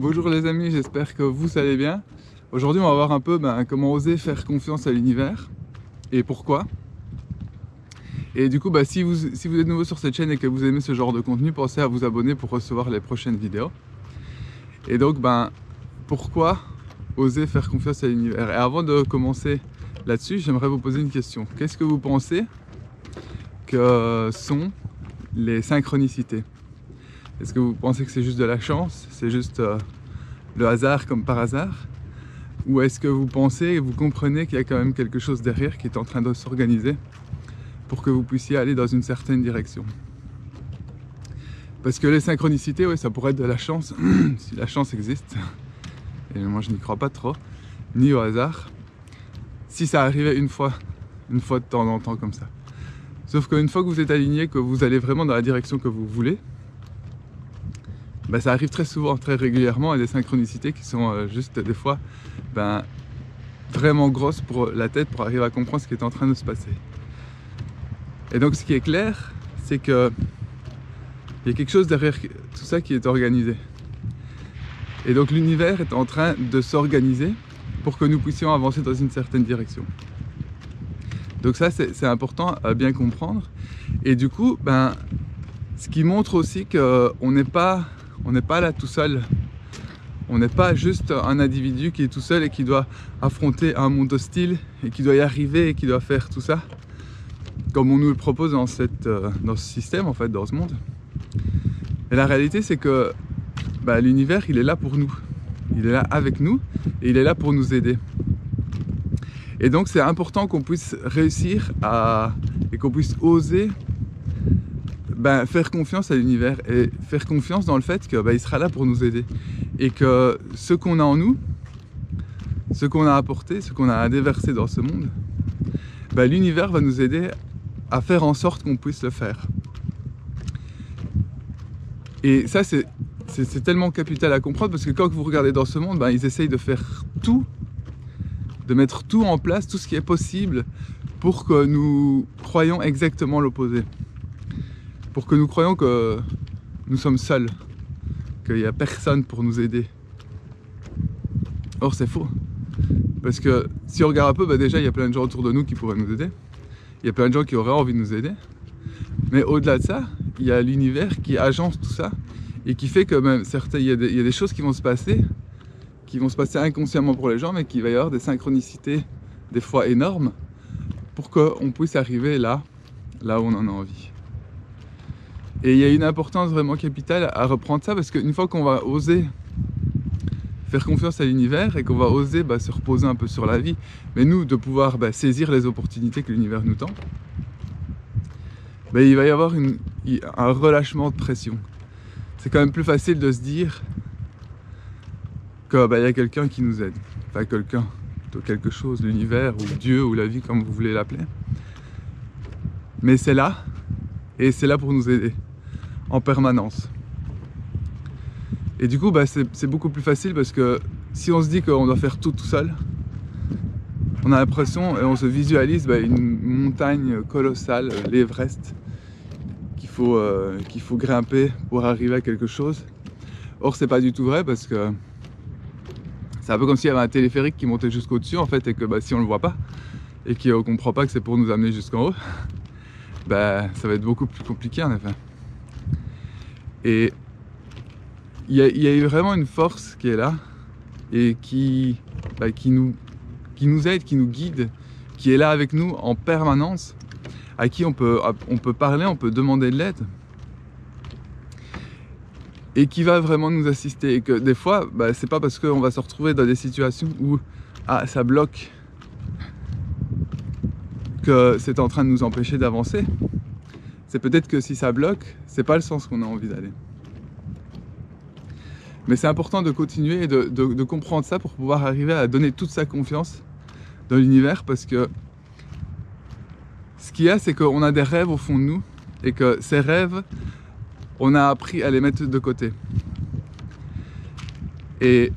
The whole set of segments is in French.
Bonjour les amis, j'espère que vous allez bien. Aujourd'hui on va voir un peu comment oser faire confiance à l'univers et pourquoi. Et du coup si vous êtes nouveau sur cette chaîne et que vous aimez ce genre de contenu, pensez à vous abonner pour recevoir les prochaines vidéos. Et donc pourquoi oser faire confiance à l'univers? Et avant de commencer là-dessus, j'aimerais vous poser une question. Qu'est-ce que vous pensez que sont les synchronicités? Est-ce que vous pensez que c'est juste de la chance? C'est juste le hasard comme par hasard? Ou est-ce que vous pensez et vous comprenez qu'il y a quand même quelque chose derrière qui est en train de s'organiser pour que vous puissiez aller dans une certaine direction? Parce que les synchronicités, oui, ça pourrait être de la chance, si la chance existe. Et moi je n'y crois pas trop, ni au hasard. Si ça arrivait une fois de temps en temps comme ça. Sauf qu'une fois que vous êtes aligné, que vous allez vraiment dans la direction que vous voulez, ça arrive très souvent, très régulièrement, et des synchronicités qui sont juste des fois vraiment grosses pour la tête pour arriver à comprendre ce qui est en train de se passer. Et donc ce qui est clair, c'est que il y a quelque chose derrière tout ça qui est organisé. Et donc l'univers est en train de s'organiser pour que nous puissions avancer dans une certaine direction. Donc ça c'est important à bien comprendre. Et du coup, ce qui montre aussi qu'on n'est pas là tout seul. On n'est pas juste un individu qui est tout seul et qui doit affronter un monde hostile et qui doit y arriver et qui doit faire tout ça comme on nous le propose dans ce système, en fait, dans ce monde. Et la réalité, c'est que l'univers, il est là pour nous. Il est là avec nous et il est là pour nous aider. Et donc, c'est important qu'on puisse réussir et qu'on puisse oser faire confiance à l'univers et faire confiance dans le fait qu'il sera là pour nous aider. Et que ce qu'on a en nous, ce qu'on a apporté, ce qu'on a à déverser dans ce monde, l'univers va nous aider à faire en sorte qu'on puisse le faire. Et ça, c'est tellement capital à comprendre parce que quand vous regardez dans ce monde, ils essayent de faire tout, de mettre tout en place, tout ce qui est possible pour que nous croyions exactement l'opposé. Pour que nous croyions que nous sommes seuls, qu'il n'y a personne pour nous aider. Or c'est faux. Parce que si on regarde un peu, déjà il y a plein de gens autour de nous qui pourraient nous aider. Il y a plein de gens qui auraient envie de nous aider. Mais au-delà de ça, il y a l'univers qui agence tout ça et qui fait que même il y a des choses qui vont se passer inconsciemment pour les gens, mais qu'il va y avoir des synchronicités des fois énormes pour qu'on puisse arriver là où on en a envie. Et il y a une importance vraiment capitale à reprendre ça, parce qu'une fois qu'on va oser faire confiance à l'univers et qu'on va oser se reposer un peu sur la vie, mais nous de pouvoir saisir les opportunités que l'univers nous tend, il va y avoir un relâchement de pression. C'est quand même plus facile de se dire qu'il y a quelqu'un qui nous aide. Enfin quelqu'un, quelque chose, l'univers ou Dieu ou la vie comme vous voulez l'appeler. Mais c'est là, et c'est là pour nous aider en permanence. Et du coup c'est beaucoup plus facile parce que si on se dit qu'on doit faire tout seul, on a l'impression et on se visualise une montagne colossale, l'Everest, qu'il faut grimper pour arriver à quelque chose. Or c'est pas du tout vrai, parce que c'est un peu comme s'il y avait un téléphérique qui montait jusqu'au dessus en fait, et que si on le voit pas et qu'on comprend pas que c'est pour nous amener jusqu'en haut, ça va être beaucoup plus compliqué en effet. Et il y a vraiment une force qui est là et qui nous aide, qui nous guide, qui est là avec nous en permanence, à qui on peut parler, on peut demander de l'aide et qui va vraiment nous assister. Et que des fois, c'est pas parce qu'on va se retrouver dans des situations où ça bloque que c'est en train de nous empêcher d'avancer. C'est peut-être que si ça bloque, c'est pas le sens qu'on a envie d'aller. Mais c'est important de continuer et de comprendre ça pour pouvoir arriver à donner toute sa confiance dans l'univers, parce que ce qu'il y a, c'est qu'on a des rêves au fond de nous et que ces rêves, on a appris à les mettre de côté. Et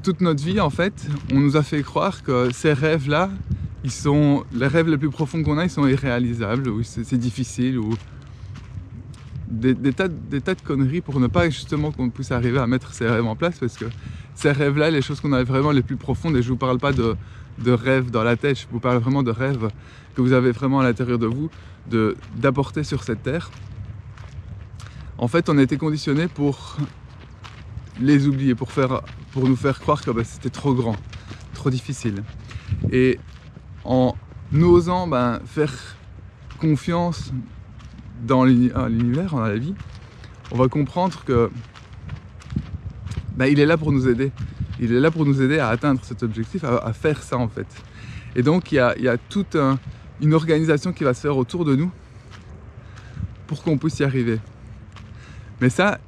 toute notre vie, en fait, on nous a fait croire que ces rêves-là, les rêves les plus profonds qu'on a, ils sont irréalisables, ou c'est difficile, ou des tas de conneries pour ne pas justement qu'on puisse arriver à mettre ces rêves en place, parce que ces rêves-là, les choses qu'on a vraiment les plus profondes, et je ne vous parle pas de rêves dans la tête, je vous parle vraiment de rêves que vous avez vraiment à l'intérieur de vous, d'apporter sur cette terre. En fait, on a été conditionné pour les oublier, pour nous faire croire que c'était trop grand, trop difficile. Et en osant faire confiance dans l'univers, dans la vie, on va comprendre que il est là pour nous aider. Il est là pour nous aider à atteindre cet objectif, à faire ça en fait. Et donc il y a toute une organisation qui va se faire autour de nous pour qu'on puisse y arriver. Mais ça,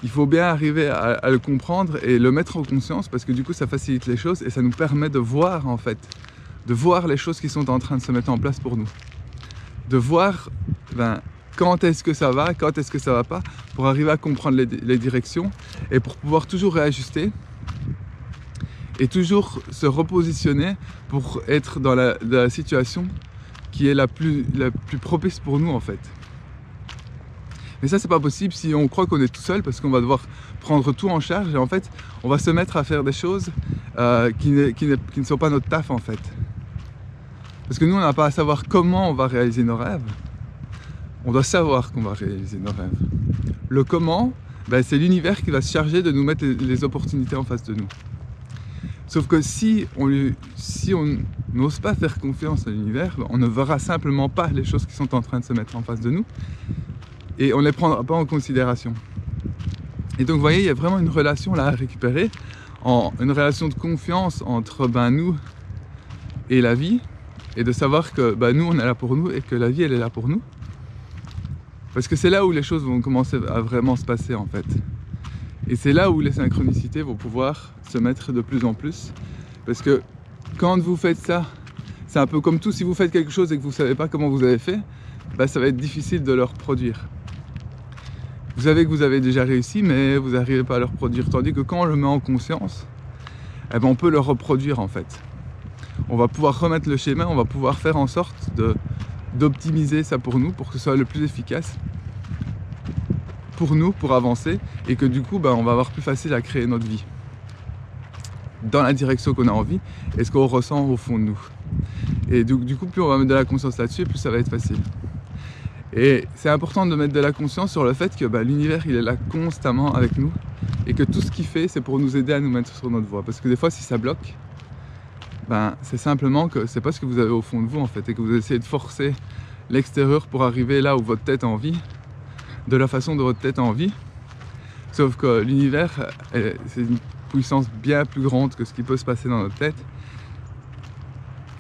il faut bien arriver à le comprendre et le mettre en conscience, parce que du coup ça facilite les choses et ça nous permet de voir en fait, de voir les choses qui sont en train de se mettre en place pour nous. De voir quand est-ce que ça va, quand est-ce que ça va pas, pour arriver à comprendre les directions et pour pouvoir toujours réajuster et toujours se repositionner pour être dans la situation qui est la plus propice pour nous en fait. Mais ça, c'est pas possible si on croit qu'on est tout seul, parce qu'on va devoir prendre tout en charge et en fait on va se mettre à faire des choses qui ne sont pas notre taf en fait. Parce que nous, on n'a pas à savoir comment on va réaliser nos rêves. On doit savoir qu'on va réaliser nos rêves. Le comment, c'est l'univers qui va se charger de nous mettre les opportunités en face de nous. Sauf que si on n'ose pas faire confiance à l'univers, on ne verra simplement pas les choses qui sont en train de se mettre en face de nous et on ne les prendra pas en considération. Et donc vous voyez, il y a vraiment une relation là à récupérer, une relation de confiance entre nous et la vie, et de savoir que nous on est là pour nous et que la vie elle est là pour nous. Parce que c'est là où les choses vont commencer à vraiment se passer en fait. Et c'est là où les synchronicités vont pouvoir se mettre de plus en plus. Parce que quand vous faites ça, c'est un peu comme tout, si vous faites quelque chose et que vous ne savez pas comment vous avez fait, ça va être difficile de le reproduire. Vous savez que vous avez déjà réussi, mais vous n'arrivez pas à le reproduire. Tandis que quand on le met en conscience, on peut le reproduire en fait. On va pouvoir remettre le schéma, on va pouvoir faire en sorte d'optimiser ça pour nous, pour que ce soit le plus efficace pour nous, pour avancer, et que du coup on va avoir plus facile à créer notre vie dans la direction qu'on a envie et ce qu'on ressent au fond de nous. Et du coup, plus on va mettre de la conscience là-dessus, plus ça va être facile. Et c'est important de mettre de la conscience sur le fait que l'univers il est là constamment avec nous et que tout ce qu'il fait c'est pour nous aider à nous mettre sur notre voie. Parce que des fois si ça bloque, c'est simplement que c'est pas ce que vous avez au fond de vous en fait, et que vous essayez de forcer l'extérieur pour arriver là où votre tête a envie, de la façon dont votre tête a envie. Sauf que l'univers, c'est une puissance bien plus grande que ce qui peut se passer dans notre tête.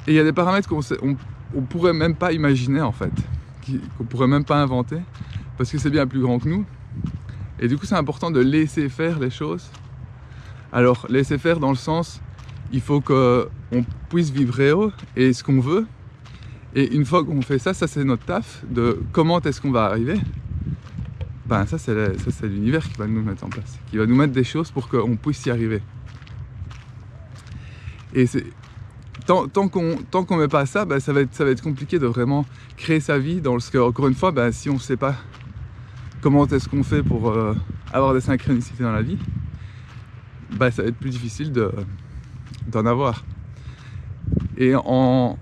Et il y a des paramètres qu'on pourrait même pas imaginer en fait, qu'on pourrait même pas inventer, parce que c'est bien plus grand que nous. Et du coup c'est important de laisser faire les choses. Alors laisser faire dans le sens, il faut qu'on puisse vibrer haut et ce qu'on veut. Et une fois qu'on fait ça, ça c'est notre taf, de comment est-ce qu'on va arriver. Ça c'est l'univers qui va nous mettre en place, qui va nous mettre des choses pour qu'on puisse y arriver. Et tant qu'on met pas ça, ça va être compliqué de vraiment créer sa vie, dans ce que, encore une fois, si on ne sait pas comment est-ce qu'on fait pour avoir des synchronicités dans la vie, ça va être plus difficile d'en avoir. Et en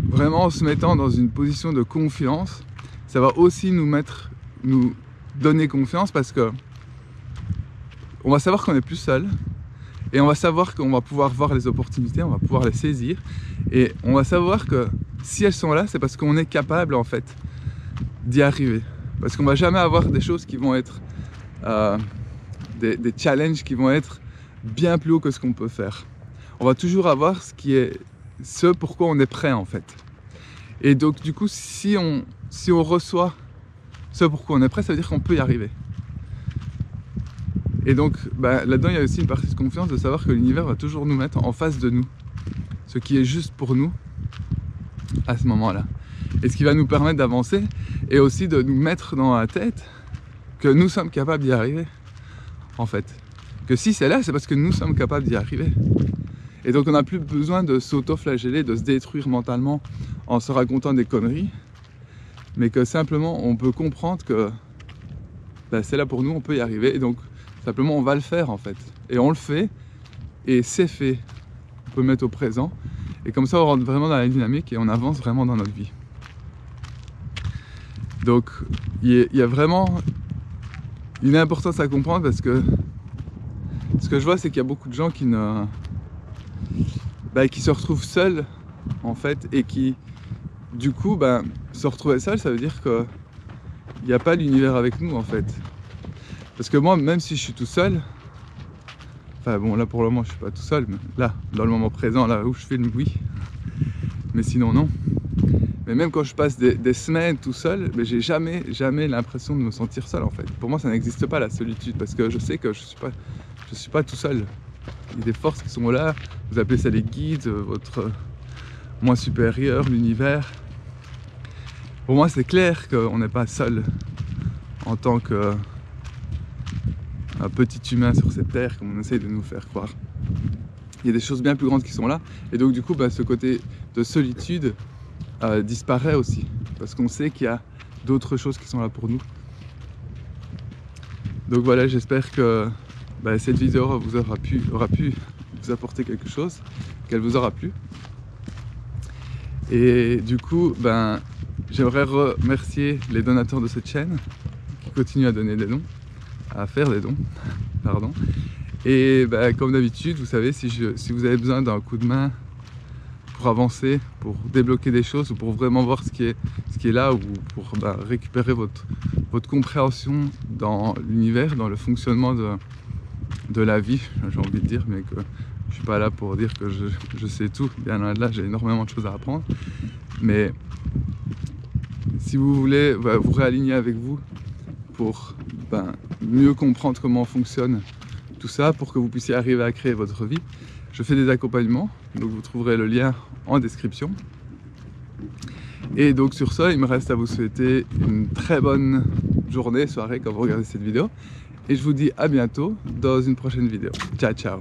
vraiment se mettant dans une position de confiance, ça va aussi nous donner confiance, parce que on va savoir qu'on n'est plus seul et on va savoir qu'on va pouvoir voir les opportunités, on va pouvoir les saisir, et on va savoir que si elles sont là, c'est parce qu'on est capable en fait d'y arriver, parce qu'on va jamais avoir des choses qui vont être des challenges qui vont être bien plus haut que ce qu'on peut faire. On va toujours avoir ce pourquoi on est prêt en fait. Et donc du coup si on reçoit ce pourquoi on est prêt, ça veut dire qu'on peut y arriver. Et donc là-dedans il y a aussi une partie de confiance, de savoir que l'univers va toujours nous mettre en face de nous ce qui est juste pour nous à ce moment-là, et ce qui va nous permettre d'avancer, et aussi de nous mettre dans la tête que nous sommes capables d'y arriver en fait, que si c'est là, c'est parce que nous sommes capables d'y arriver. Et donc on n'a plus besoin de s'auto-flageller, de se détruire mentalement en se racontant des conneries, mais que simplement on peut comprendre que c'est là pour nous, on peut y arriver, et donc simplement on va le faire en fait, et on le fait, et c'est fait, on peut mettre au présent, et comme ça on rentre vraiment dans la dynamique et on avance vraiment dans notre vie. Donc il y a vraiment une importance à comprendre, parce que ce que je vois, c'est qu'il y a beaucoup de gens qui se retrouvent seuls en fait, et qui du coup se retrouver seul, ça veut dire que il n'y a pas l'univers avec nous en fait. Parce que moi, même si je suis tout seul, enfin bon, là pour le moment je suis pas tout seul, mais là, dans le moment présent, là où je filme, oui, mais sinon non. Mais même quand je passe des semaines tout seul, mais j'ai jamais l'impression de me sentir seul en fait. Pour moi, ça n'existe pas la solitude, parce que je sais que je suis pas tout seul. Il y a des forces qui sont là, vous appelez ça les guides, votre moi supérieur, l'univers. Pour moi, c'est clair qu'on n'est pas seul en tant que un petit humain sur cette terre, comme on essaye de nous faire croire. Il y a des choses bien plus grandes qui sont là, et donc du coup ce côté de solitude disparaît aussi, parce qu'on sait qu'il y a d'autres choses qui sont là pour nous. Donc voilà, j'espère que cette vidéo aura pu vous apporter quelque chose, qu'elle vous aura plu. Et du coup, j'aimerais remercier les donateurs de cette chaîne qui continuent à donner des dons, à faire des dons, pardon. Et comme d'habitude, vous savez, si vous avez besoin d'un coup de main pour avancer, pour débloquer des choses, ou pour vraiment voir ce qui est là, ou pour récupérer votre compréhension dans l'univers, dans le fonctionnement de la vie, j'ai envie de dire, mais que je suis pas là pour dire que je sais tout, bien loin de là, j'ai énormément de choses à apprendre. Mais si vous voulez vous réaligner avec vous pour mieux comprendre comment fonctionne tout ça, pour que vous puissiez arriver à créer votre vie, je fais des accompagnements, donc vous trouverez le lien en description. Et donc sur ça, il me reste à vous souhaiter une très bonne journée, soirée quand vous regardez cette vidéo, et je vous dis à bientôt dans une prochaine vidéo. Ciao ciao.